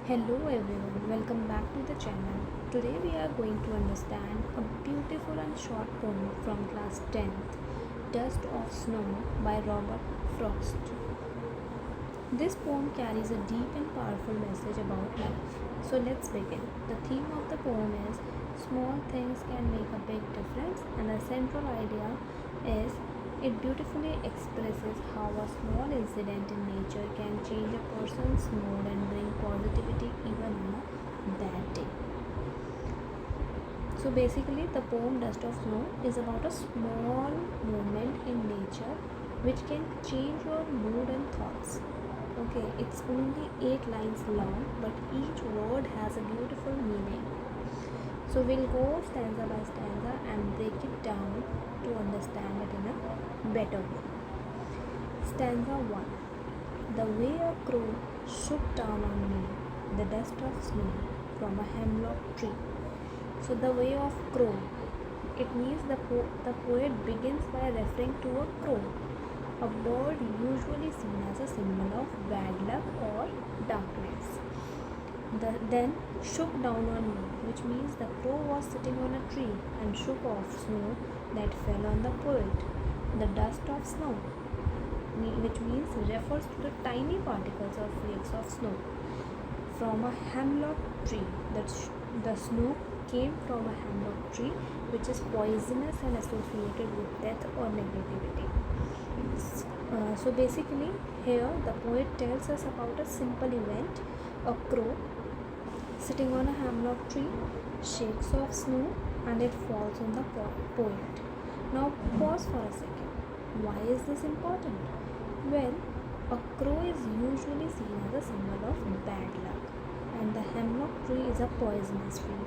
Hello everyone, welcome back to the channel. Today we are going to understand a beautiful and short poem from class 10th, Dust of Snow by Robert Frost. This poem carries a deep and powerful message about life. So let's begin. The theme of the poem is small things can make a big difference, and the central idea is it beautifully expresses how a small incident in nature can change a person's mood and bring positivity even on a bad day. So basically, the poem Dust of Snow is about a small moment in nature which can change your mood and thoughts. Okay, it's only 8 lines long, but each word has a beautiful meaning. So we'll go stanza by stanza and break it down to understand it in a better way. Stanza 1. The way a crow shook down on me, the dust of snow from a hemlock tree. So the way of crow, it means the poet begins by referring to a crow, a bird usually seen as a symbol of bad luck or darkness. Then shook down on me, which means the crow was sitting on a tree and shook off snow that fell on the poet, the dust of snow, which means refers to the tiny particles or flakes of snow from a hemlock tree. The snow came from a hemlock tree, which is poisonous and associated with death or negativity. So basically, here the poet tells us about a simple event. A crow sitting on a hemlock tree shakes off snow and it falls on the poet. Now pause for a second. Why is this important? Well, a crow is usually seen as a symbol of bad luck, and the hemlock tree is a poisonous tree.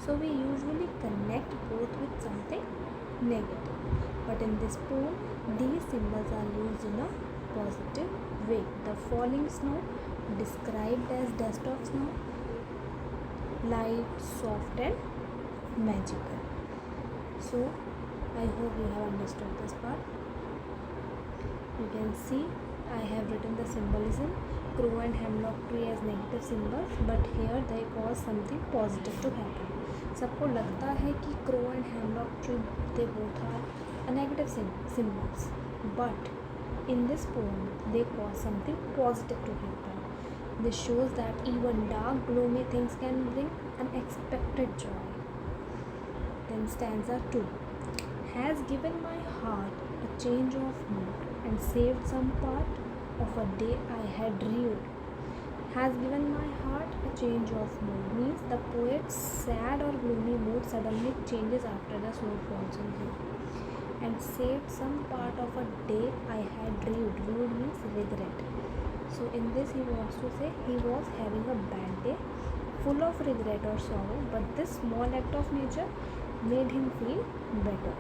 So we usually connect both with something negative. But in this poem, these symbols are used in a positive way. The falling snow, described as dust of snow, light, soft, and magical. So, I hope you have understood this part. You can see I have written the symbolism, crow and hemlock tree as negative symbols, but here they cause something positive to happen. सबको लगता है कि crow and hemlock tree they both are a negative symbols, but in this poem they cause something positive to happen. This shows that even dark, gloomy things can bring unexpected joy. Then stanza 2 has given my heart a change of mood and saved some part of a day I had rued. Has given my heart a change of mood means the poet's sad or gloomy mood suddenly changes after the snow falls on him. And saved some part of a day I had rued. Rued means regret. So in this he wants to say he was having a bad day, full of regret or sorrow, but this small act of nature made him feel better.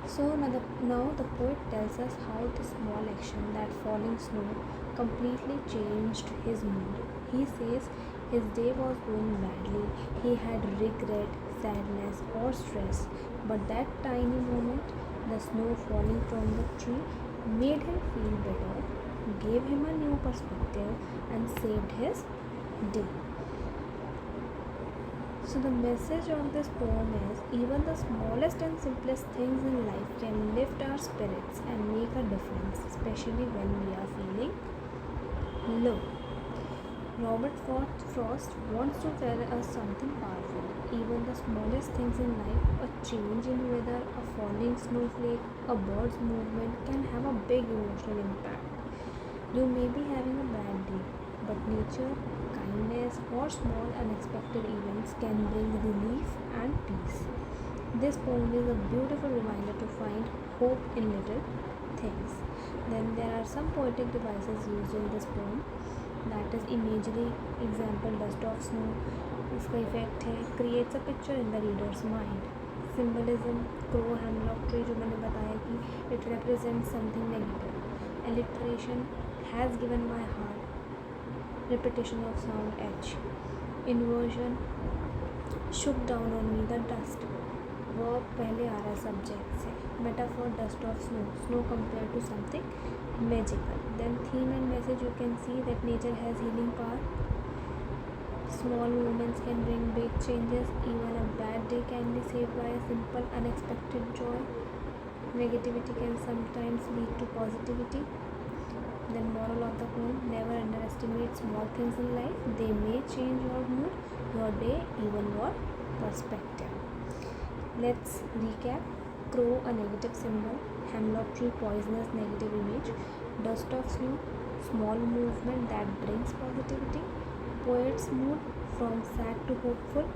So now the poet tells us how this small action, that falling snow, completely changed his mood. He says his day was going badly, he had regret, sadness, or stress, but that tiny moment, the snow falling from the tree, made him feel better, gave him a new perspective, and saved his day. So the message of this poem is even the smallest and simplest things in life can lift our spirits and make a difference, especially when we are feeling low. Robert Frost wants to tell us something powerful. Even the smallest things in life, a change in weather, a falling snowflake, a bird's movement can have a big emotional impact. You may be having a bad day, but nature, kindness, or small unexpected events can bring relief and peace. This poem is a beautiful reminder to find hope in little things. Then there are some poetic devices used in this poem, that is imagery. Example, dust of snow, इसका effect है creates a picture in the reader's mind. Symbolism, crow, hemlock tree जो मैंने बताया कि it represents something negative. Alliteration, has given my heart, repetition of sound H. Inversion, shook down on me the dust, verb पहले आ रहा है subject से. Metaphor, dust of snow, snow compared to something magical. Then theme and message, you can see that nature has healing power. Small movements can bring big changes. Even a bad day can be saved by a simple, unexpected joy. Negativity can sometimes lead to positivity. Then, moral of the poem: never underestimate small things in life. They may change your mood, your day, even your perspective. Let's recap. Crow, a negative symbol. Hemlock tree, poisonous, negative image. Dust of snow, small movement that brings positivity. Poet's mood, from sad to hopeful.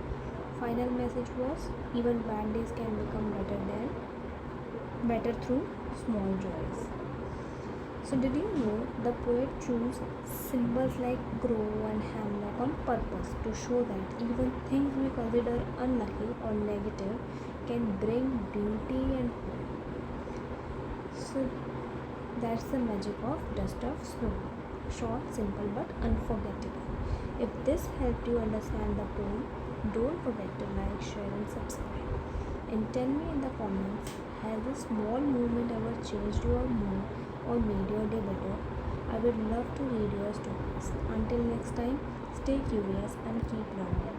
Final message was: even bad days can become better through small joys. So, did you know the poet chose symbols like crow and hemlock on purpose to show that even things we consider unlucky or negative can bring beauty and hope? So, that's the magic of Dust of Snow. Short, simple, but unforgettable. If this helped you understand the poem, don't forget to like, share, and subscribe. And tell me in the comments, has a small movement ever changed your mood or made your day better? I would love to read your stories. Until next time, stay curious and keep learning.